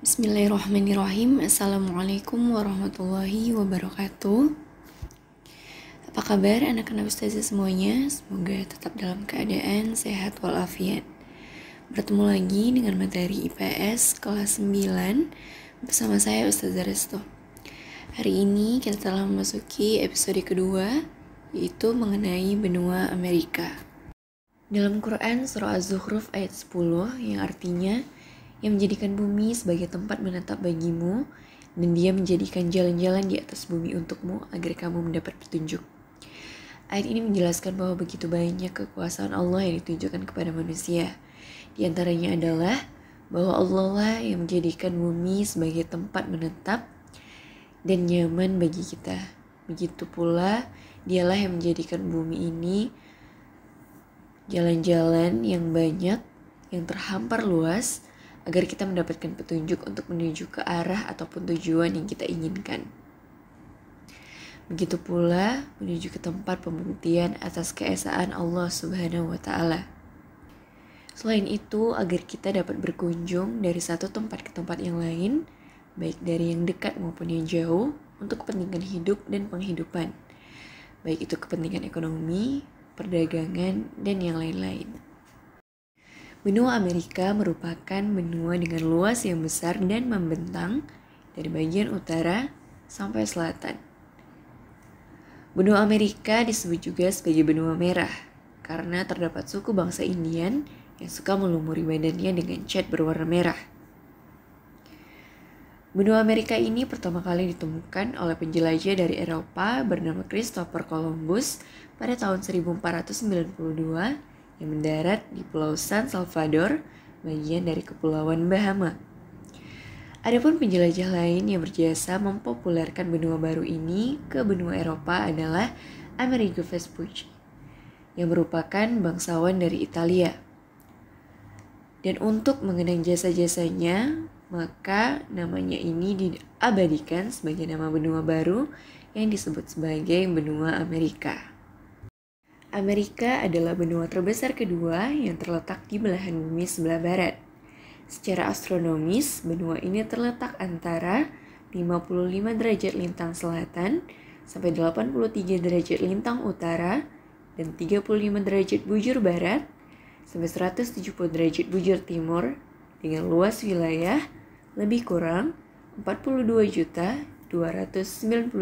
Bismillahirrahmanirrahim. Assalamualaikum warahmatullahi wabarakatuh. Apa kabar anak-anak ustazah semuanya? Semoga tetap dalam keadaan sehat walafiat. Bertemu lagi dengan materi IPS kelas 9 bersama saya Ustazah Resto. Hari ini kita telah memasuki episode kedua, yaitu mengenai benua Amerika. Dalam Quran surah Az-Zukhruf ayat 10 yang artinya yang menjadikan bumi sebagai tempat menetap bagimu, dan dia menjadikan jalan-jalan di atas bumi untukmu agar kamu mendapat petunjuk. Ayat ini menjelaskan bahwa begitu banyak kekuasaan Allah yang ditunjukkan kepada manusia. Di antaranya adalah bahwa Allah lah yang menjadikan bumi sebagai tempat menetap dan nyaman bagi kita. Begitu pula dialah yang menjadikan bumi ini jalan-jalan yang banyak, yang terhampar luas, agar kita mendapatkan petunjuk untuk menuju ke arah ataupun tujuan yang kita inginkan. Begitu pula menuju ke tempat pembuktian atas keesaan Allah Subhanahu wa Ta'ala. Selain itu, agar kita dapat berkunjung dari satu tempat ke tempat yang lain, baik dari yang dekat maupun yang jauh, untuk kepentingan hidup dan penghidupan, baik itu kepentingan ekonomi, perdagangan, dan yang lain-lain. Benua Amerika merupakan benua dengan luas yang besar dan membentang dari bagian utara sampai selatan. Benua Amerika disebut juga sebagai benua merah karena terdapat suku bangsa Indian yang suka melumuri badannya dengan cat berwarna merah. Benua Amerika ini pertama kali ditemukan oleh penjelajah dari Eropa bernama Christopher Columbus pada tahun 1492 yang mendarat di Pulau San Salvador, bagian dari Kepulauan Bahama. Adapun penjelajah lain yang berjasa mempopulerkan benua baru ini ke benua Eropa adalah Amerigo Vespucci, yang merupakan bangsawan dari Italia. Dan untuk mengenang jasa-jasanya, maka namanya ini diabadikan sebagai nama benua baru yang disebut sebagai benua Amerika. Amerika adalah benua terbesar kedua yang terletak di belahan bumi sebelah barat. Secara astronomis, benua ini terletak antara 55 derajat lintang selatan sampai 83 derajat lintang utara dan 35 derajat bujur barat sampai 170 derajat bujur timur dengan luas wilayah lebih kurang 42.292.000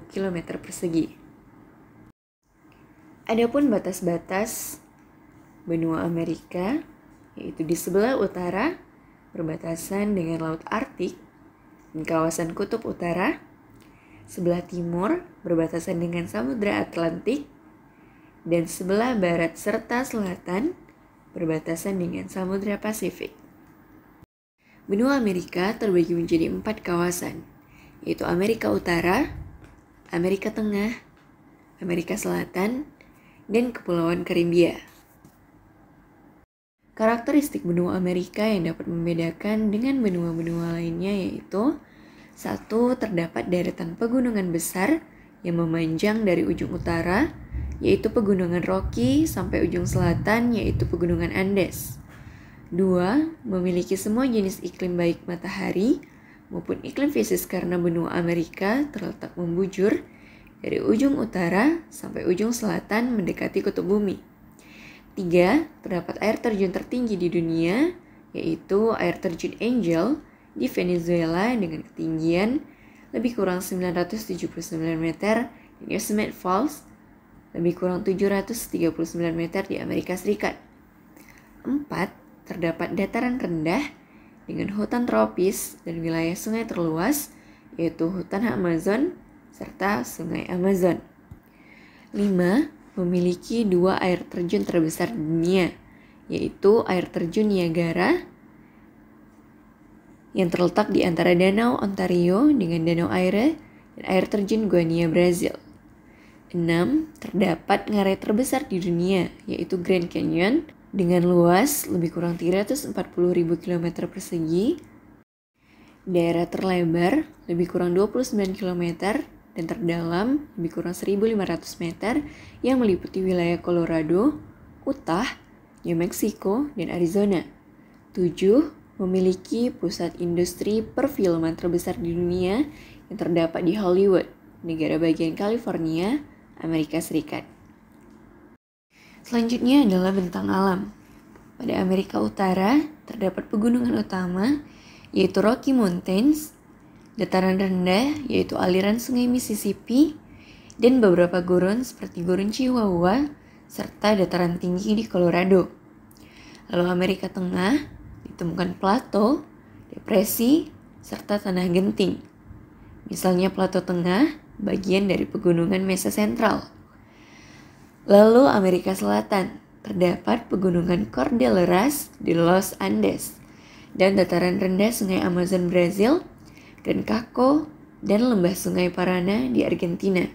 km persegi. Adapun batas-batas benua Amerika, yaitu di sebelah utara berbatasan dengan Laut Arktik dan kawasan Kutub Utara, sebelah timur berbatasan dengan Samudra Atlantik, dan sebelah barat serta selatan berbatasan dengan Samudra Pasifik. Benua Amerika terbagi menjadi 4 kawasan, yaitu Amerika Utara, Amerika Tengah, Amerika Selatan, dan Kepulauan Karibia. Karakteristik benua Amerika yang dapat membedakan dengan benua-benua lainnya yaitu: 1. Terdapat deretan pegunungan besar yang memanjang dari ujung utara, yaitu Pegunungan Rocky, sampai ujung selatan, yaitu Pegunungan Andes. 2. Memiliki semua jenis iklim baik matahari maupun iklim fisis karena benua Amerika terletak membujur dari ujung utara sampai ujung selatan mendekati kutub bumi. 3. Terdapat air terjun tertinggi di dunia, yaitu air terjun Angel di Venezuela dengan ketinggian lebih kurang 979 meter, dan Yosemite Falls lebih kurang 739 meter di Amerika Serikat. 4. Terdapat dataran rendah dengan hutan tropis dan wilayah sungai terluas, yaitu hutan Amazon serta sungai Amazon. 5. Memiliki 2 air terjun terbesar di dunia, yaitu air terjun Niagara yang terletak di antara Danau Ontario dengan Danau Erie dan air terjun Guania, Brazil. 6. Terdapat ngarai terbesar di dunia, yaitu Grand Canyon dengan luas lebih kurang 340.000 km persegi, daerah terlebar lebih kurang 29 km, dan terdalam lebih kurang 1.500 meter yang meliputi wilayah Colorado, Utah, New Mexico, dan Arizona. 7. memiliki pusat industri perfilman terbesar di dunia yang terdapat di Hollywood, negara bagian California, Amerika Serikat. Selanjutnya adalah bentang alam. Pada Amerika Utara, terdapat pegunungan utama, yaitu Rocky Mountains, dataran rendah, yaitu aliran sungai Mississippi, dan beberapa gurun seperti Gurun Chihuahua, serta dataran tinggi di Colorado. Lalu Amerika Tengah, ditemukan plato, depresi, serta tanah genting. Misalnya plato tengah, bagian dari pegunungan Mesa Sentral. Lalu Amerika Selatan, terdapat pegunungan Cordilleras di Los Andes, dan dataran rendah sungai Amazon Brazil, Gran Chaco, dan lembah sungai Paraná di Argentina.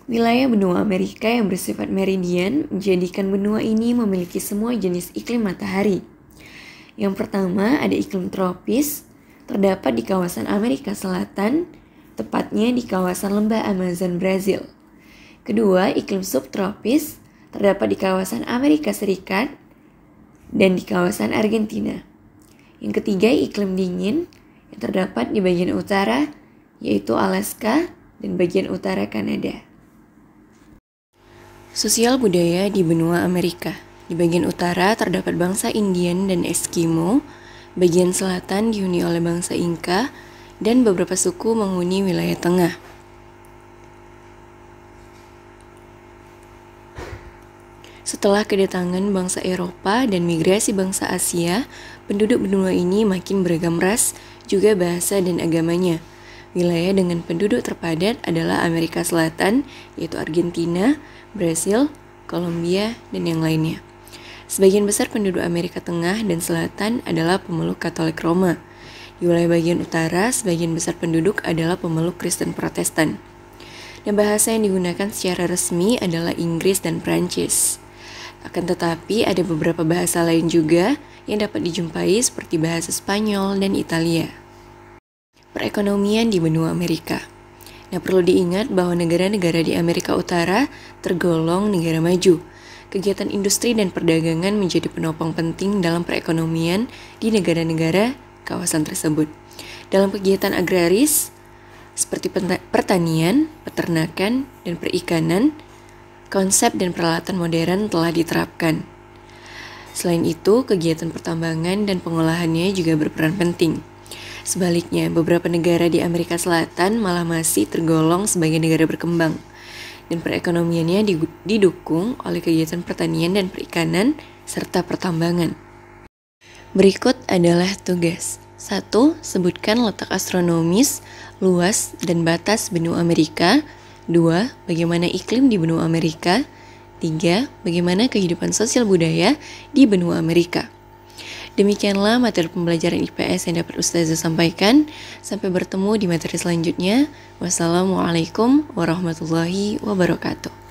Wilayah benua Amerika yang bersifat meridian menjadikan benua ini memiliki semua jenis iklim matahari. Yang pertama ada iklim tropis, terdapat di kawasan Amerika Selatan, tepatnya di kawasan lembah Amazon Brazil. Kedua, iklim subtropis, terdapat di kawasan Amerika Serikat dan di kawasan Argentina. Yang ketiga, iklim dingin yang terdapat di bagian utara, yaitu Alaska dan bagian utara Kanada. Sosial budaya di benua Amerika. Di bagian utara terdapat bangsa Indian dan Eskimo, bagian selatan dihuni oleh bangsa Inka, dan beberapa suku menghuni wilayah tengah. Setelah kedatangan bangsa Eropa dan migrasi bangsa Asia, penduduk benua ini makin beragam ras, juga bahasa dan agamanya. Wilayah dengan penduduk terpadat adalah Amerika Selatan, yaitu Argentina, Brasil, Kolombia, dan yang lainnya. Sebagian besar penduduk Amerika Tengah dan Selatan adalah pemeluk Katolik Roma. Di wilayah bagian utara, sebagian besar penduduk adalah pemeluk Kristen Protestan. Dan bahasa yang digunakan secara resmi adalah Inggris dan Prancis. Akan tetapi ada beberapa bahasa lain juga yang dapat dijumpai seperti bahasa Spanyol dan Italia. Perekonomian di benua Amerika. Nah, perlu diingat bahwa negara-negara di Amerika Utara tergolong negara maju. Kegiatan industri dan perdagangan menjadi penopang penting dalam perekonomian di negara-negara kawasan tersebut. Dalam kegiatan agraris, seperti pertanian, peternakan, dan perikanan, konsep dan peralatan modern telah diterapkan. Selain itu, kegiatan pertambangan dan pengolahannya juga berperan penting. Sebaliknya, beberapa negara di Amerika Selatan malah masih tergolong sebagai negara berkembang, dan perekonomiannya didukung oleh kegiatan pertanian dan perikanan, serta pertambangan. Berikut adalah tugas. 1. Sebutkan letak astronomis, luas, dan batas benua Amerika. 2. Bagaimana iklim di benua Amerika. 3. Bagaimana kehidupan sosial budaya di benua Amerika. Demikianlah materi pembelajaran IPS yang dapat Ustazah sampaikan. Sampai bertemu di materi selanjutnya. Wassalamualaikum warahmatullahi wabarakatuh.